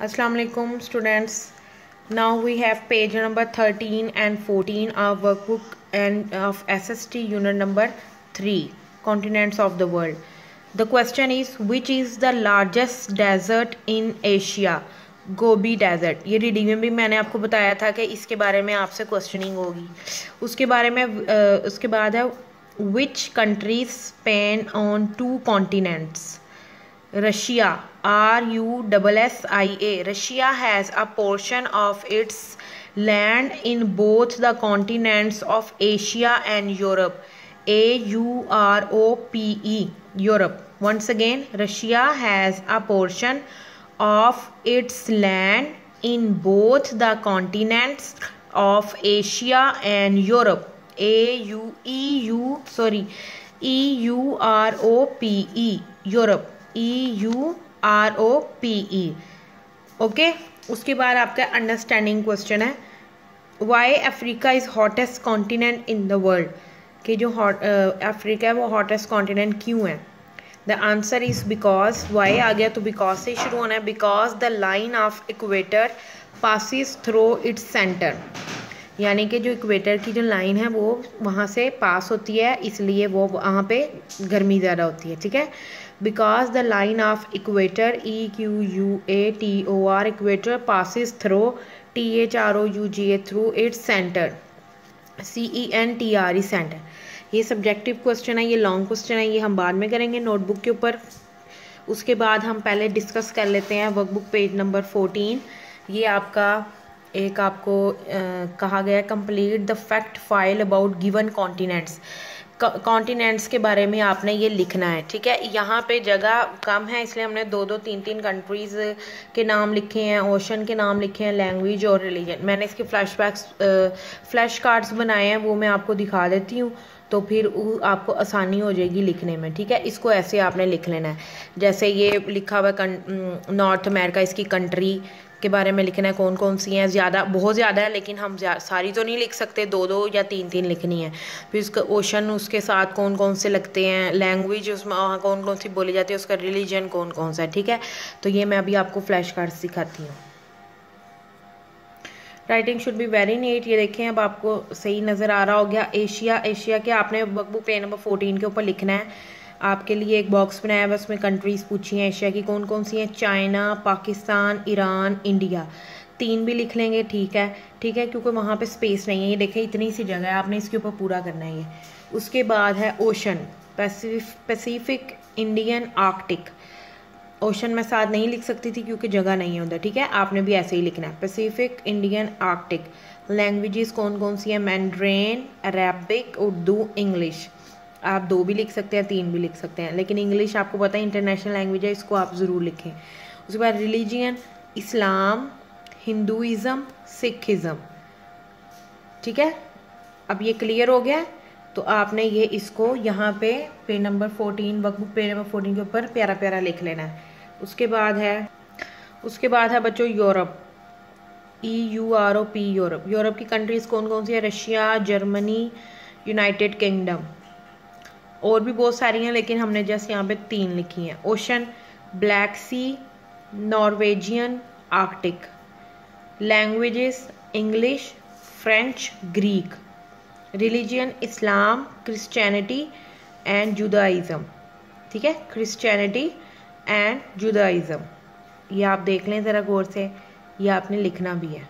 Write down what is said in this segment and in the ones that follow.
Assalamu alaikum students. Now we have page number 13 and 14 of workbook and of SST unit number 3, continents of the world. The question is, which is the largest desert in Asia? Gobi desert. ये reading में भी मैंने आपको बताया था कि इसके बारे में आपसे क्वेश्चनिंग होगी। उसके बारे में उसके बाद है which countries Spain on 2 continents? Russia, RUSSIA. Russia has a portion of its land in both the continents of Asia and Europe. AUROPE, Europe. Once again, Russia has a portion of its land in both the continents of Asia and Europe. EUROPE, Europe. EUROPE. Okay, उसके बाद आपका understanding question है, why Africa is hottest continent in the world? कि जो Africa है वो hottest continent क्यों है? The answer is because, why आ गया तो बिकॉज से शुरू होना है। Because the line of equator passes through its centre, यानी कि जो इक्वेटर की जो लाइन है वो वहाँ से पास होती है, इसलिए वो वहाँ पे गर्मी ज़्यादा होती है। ठीक है, because the line of equator EQUATOR equator passes through THROUGA through its centre CENTRE centre. ये सब्जेक्टिव क्वेश्चन है, ये लॉन्ग क्वेश्चन है, ये हम बाद में करेंगे नोटबुक के ऊपर। उसके बाद हम पहले डिस्कस कर लेते हैं वर्कबुक पेज नंबर 14। ये आपका एक आपको कहा गया है complete the fact file about given continents. Continents के बारे में आपने ये लिखना है। ठीक है, यहाँ पे जगह कम है इसलिए हमने 2-2, 3-3 कंट्रीज़ के नाम लिखे हैं, ओशन के नाम लिखे हैं, लैंग्वेज और रिलीजन। मैंने इसके फ्लैश कार्ड्स बनाए हैं, वो मैं आपको दिखा देती हूँ, तो फिर आपको आसानी हो जाएगी लिखने में। ठीक है, इसको ऐसे आपने लिख लेना है, जैसे ये लिखा हुआ नॉर्थ अमेरिका, इसकी कंट्री के बारे में लिखना है, कौन कौन सी हैं। बहुत ज़्यादा है, लेकिन हम सारी तो नहीं लिख सकते, 2-2 या 3-3 लिखनी है। फिर उसका ओशन, उसके साथ कौन कौन से लगते हैं, लैंग्वेज उसमें कौन कौन सी बोली जाती है, उसका रिलीजन कौन कौन सा है। ठीक है, तो ये मैं अभी आपको फ्लैश कार्ड सिखाती हूँ। Writing should be very neat. ये देखें, अब आपको सही नज़र आ रहा हो गया। एशिया के आपने वर्कबुक पेज नंबर 14 के ऊपर लिखना है। आपके लिए एक बॉक्स बनाया है, उसमें कंट्रीज़ पूछी हैं एशिया की कौन कौन सी हैं। China, Pakistan, Iran, India. 3 भी लिख लेंगे, ठीक है, क्योंकि वहाँ पे स्पेस नहीं है। ये देखें, इतनी सी जगह है, आपने इसके ऊपर पूरा करना है ये। उसके बाद है ocean, Pacific, Indian, Arctic. Ocean मैं साथ नहीं लिख सकती थी क्योंकि जगह नहीं है उधर। ठीक है, आपने भी ऐसे ही लिखना है, पैसिफिक, इंडियन, आर्कटिक। लैंग्वेजेस कौन कौन सी हैं, मैंड्रेन, अरेबिक, उर्दू, इंग्लिश। आप 2 भी लिख सकते हैं, 3 भी लिख सकते हैं, लेकिन इंग्लिश आपको पता है इंटरनेशनल लैंग्वेज है, इसको आप ज़रूर लिखें। उसके बाद रिलीजियन, इस्लाम, हिंदुइज़म, सिखिज़म। ठीक है, अब ये क्लियर हो गया, तो आपने ये इसको यहाँ पे page number 14, workbook page number 14 के ऊपर प्यारा प्यारा लिख लेना है। उसके बाद है बच्चों यूरोप, EUROP, यूरोप। यूरोप की कंट्रीज़ कौन कौन सी है? रशिया, जर्मनी, यूनाइटेड किंगडम, और भी बहुत सारी हैं, लेकिन हमने जस्ट यहाँ पे 3 लिखी हैं। Ocean, Black Sea, Norwegian, Arctic. Languages, English, French, Greek. Religion, Islam, Christianity and Judaism. ठीक है, क्रिश्चियनिटी एंड जुदाइज़म, ये आप देख लें ज़रा गौर से, ये आपने लिखना भी है।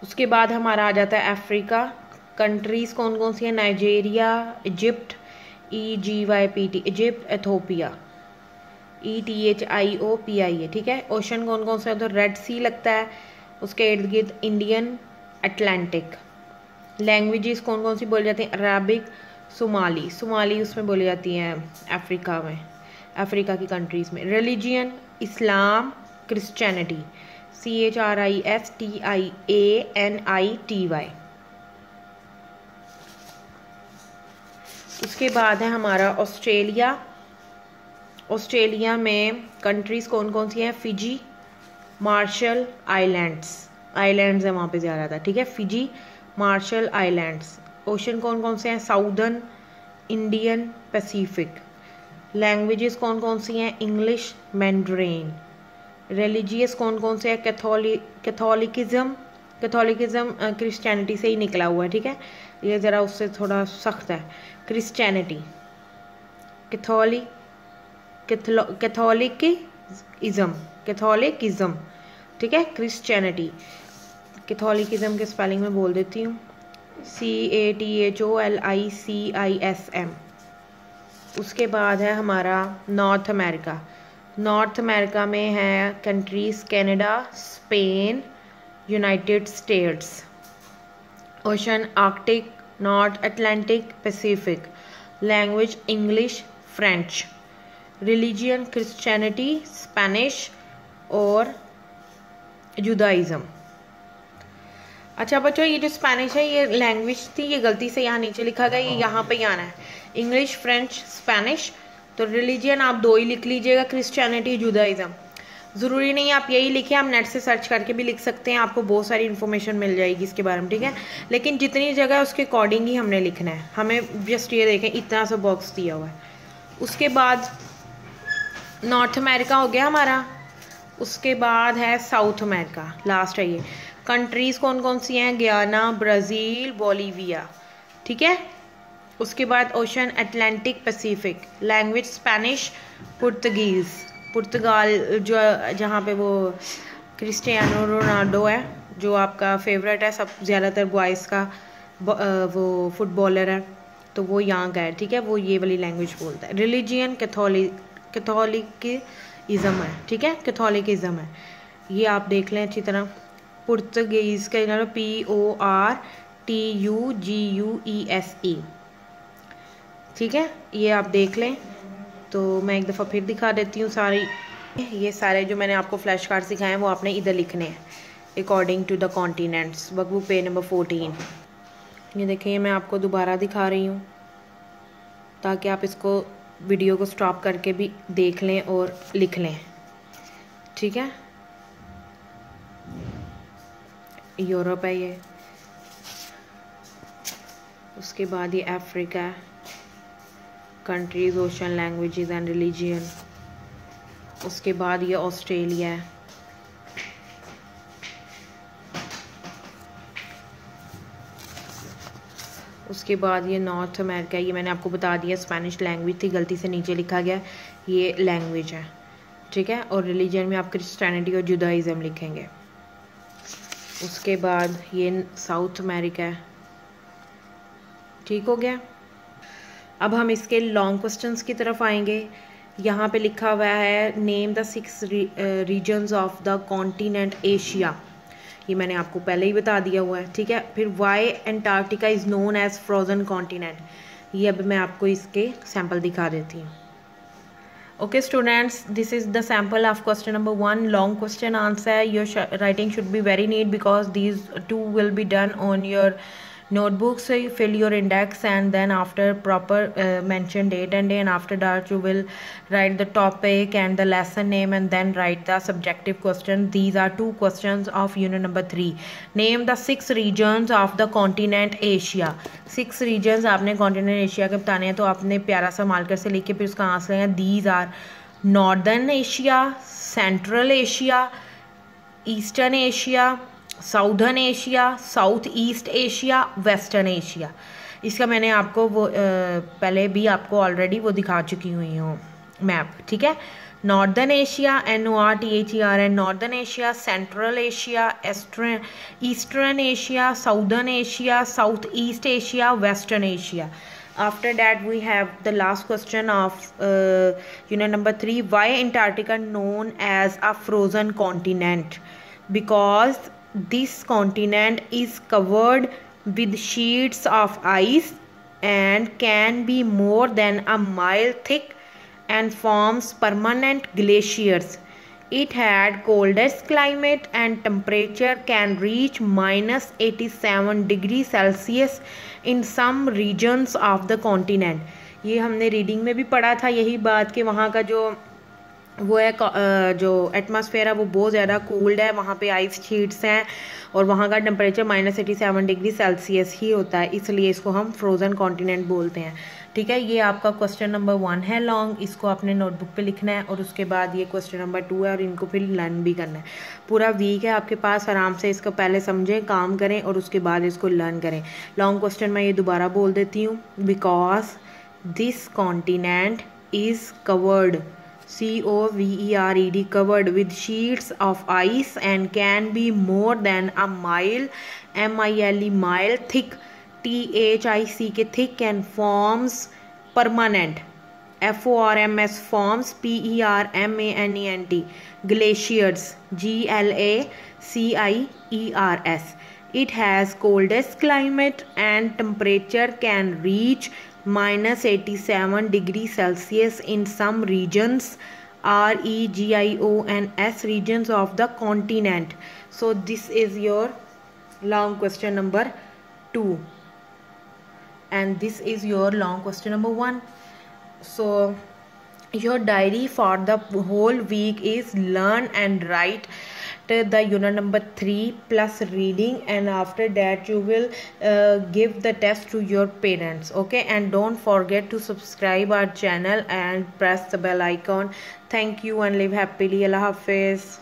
उसके बाद हमारा आ जाता है अफ्रीका। कंट्रीज़ कौन कौन सी हैं? Nigeria, Egypt, EGYPT, Egypt, Ethiopia, ETHIOPIA। ठीक है, ओशन कौन कौन सा है? तो रेड सी लगता है, उसके इर्द गिर्द इंडियन, अटलांटिक। लैंग्वेजेस कौन कौन सी बोली जाती हैं? अरबिक, सोमाली उसमें बोली जाती हैं अफ्रीका में, अफ्रीका की कंट्रीज़ में। Religion, Islam, Christianity, CHRISTIANITY। उसके बाद है हमारा ऑस्ट्रेलिया में कंट्रीज़ कौन कौन सी हैं? फिजी, मार्शल आइलैंड्स है वहाँ पे ज़्यादा था। ठीक है, फिजी, मार्शल आइलैंड्स। ओशन कौन कौन से हैं? Southern, Indian, Pacific. लैंग्वेजेस कौन कौन सी हैं? इंग्लिश, मैंड्रेन। रिलीजियस कौन कौन से है? कैथोलिकिज्म क्रिश्चियनिटी से ही निकला हुआ है, ठीक है, ये ज़रा उससे थोड़ा सख्त है। क्रिश्चियनिटी, कैथोलिकिज्म, ठीक है, क्रिश्चियनिटी। कैथोलिकिज्म के स्पेलिंग में बोल देती हूँ, CATHOLICISM। उसके बाद है हमारा नॉर्थ अमेरिका। नॉर्थ अमेरिका में है countries Canada, Spain, United states. Ocean Arctic, north Atlantic, Pacific. Language English, French. Religion Christianity, Spanish और जुदाइज़म। अच्छा बच्चों, ये जो स्पेनिश है ये लैंग्वेज थी, ये गलती से यहाँ नीचे लिखा गया, ये यहाँ पे ही आना है, इंग्लिश, फ्रेंच, स्पेनिश। तो रिलीजियन आप 2 ही लिख लीजिएगा, क्रिश्चियनिटी, जुदाइज़म। ज़रूरी नहीं आप यही लिखें, आप नेट से सर्च करके भी लिख सकते हैं, आपको बहुत सारी इन्फॉर्मेशन मिल जाएगी इसके बारे में, ठीक है, लेकिन जितनी जगह है उसके अकॉर्डिंग ही हमने लिखना है। हमें जस्ट ये देखें इतना सा बॉक्स दिया हुआ है। उसके बाद नॉर्थ अमेरिका हो गया हमारा। उसके बाद है साउथ अमेरिका, लास्ट है ये। कंट्रीज़ कौन कौन सी हैं? गयाना, ब्राज़ील, बोलीविया, ठीक है। उसके बाद ocean Atlantic, Pacific. Language Spanish, Portugal, जो जहाँ पे वो क्रिस्टियानो रोनाल्डो है जो आपका फेवरेट है, सब ज़्यादातर बॉयज़ का वो फुटबॉलर है, तो वो यहाँ का है, ठीक है, वो ये वाली लैंग्वेज बोलता है। रिलीजियन कैथोलिकिज्म है, ठीक है, कैथोलिकिज्म है, ये आप देख लें अच्छी तरह। पुर्तगीज़ का PORTUGUESE, ठीक है, ये आप देख लें। तो मैं एक दफ़ा फिर दिखा देती हूँ सारी, ये सारे जो मैंने आपको फ्लैश कार्ड सिखाए हैं वो आपने इधर लिखने हैं according to the continents, workbook page number 14। ये देखिए मैं आपको दोबारा दिखा रही हूँ ताकि आप इसको वीडियो को स्टॉप करके भी देख लें और लिख लें, ठीक है। यूरोप है ये, उसके बाद ये अफ्रीका है, countries, ocean, languages and religion. उसके बाद ये ऑस्ट्रेलिया है, उसके बाद ये नॉर्थ अमेरिका, ये मैंने आपको बता दिया स्पेनिश लैंग्वेज थी, गलती से नीचे लिखा गया, ये लैंग्वेज है, ठीक है। और रिलीजन में आप क्रिश्चियनिटी और जुदाइज़म लिखेंगे। उसके बाद ये साउथ अमेरिका है, ठीक हो गया। अब हम इसके लॉन्ग क्वेश्चंस की तरफ आएंगे। यहाँ पे लिखा हुआ है name the 6 reasons of the continent Asia, ये मैंने आपको पहले ही बता दिया हुआ है, ठीक है। फिर why Antarctica is known as frozen continent, ये अब मैं आपको इसके सैम्पल दिखा देती हूँ। Okay students, this is the sample of question number 1, long question answer. Your writing should be very neat because these 2 will be done on your notebook. So you fill your index and then after proper mention date and day, and after that you will write the topic and the lesson name and then write the subjective question. These are 2 questions of unit number 3. Name the 6 regions of the continent Asia. 6 regions आपने continent Asia के बताने हैं, तो आपने प्यारा सा marker से लिख के फिर उसका आंसर है। These are northern Asia, central Asia, eastern Asia, southern Asia, south east Asia, western Asia. इसका मैंने आपको वो पहले भी आपको ऑलरेडी वो दिखा चुकी हुई हूँ मैप, ठीक है। Northern Asia, NORTHERN, northern Asia, central Asia, eastern Asia, southern Asia, south east Asia, western Asia. After that we have the last question of unit number 3. Why Antarctica known as a frozen continent? Because this continent is covered with sheets of ice and can be more than a mile thick and forms permanent glaciers. It had coldest climate and temperature can reach -87 degrees Celsius in some regions of the continent. ये हमने reading में भी पढ़ा था यही बात कि वहाँ का जो वो है जो एटमॉस्फेयर है वो बहुत ज़्यादा कोल्ड है, वहाँ पे आइस शीट्स हैं और वहाँ का टेम्परेचर -87 डिग्री सेल्सियस ही होता है, इसलिए इसको हम फ्रोज़न कॉन्टिनेंट बोलते हैं। ठीक है, ये आपका क्वेश्चन नंबर 1 है लॉन्ग, इसको आपने नोटबुक पे लिखना है और उसके बाद ये क्वेश्चन नंबर 2 है और इनको फिर लर्न भी करना है। पूरा वीक है आपके पास, आराम से इसको पहले समझें, काम करें और उसके बाद इसको लर्न करें। लॉन्ग क्वेश्चन मैं ये दोबारा बोल देती हूँ। Because this continent is covered, COVERED, covered with sheets of ice and can be more than a mile, MILE, mile thick, THIC thick, and forms permanent, FORMS, forms PERMANENT, glaciers, GLACIERS. It has coldest climate and temperature can reach -87 degrees Celsius in some regions, REGIONS regions of the continent. So this is your long question number 2 and this is your long question number 1. So your diary for the whole week is learn and write the unit number 3 plus reading, and after that you will give the test to your parents. Okay, and don't forget to subscribe our channel and press the bell icon. Thank you and live happily. Allah Hafiz.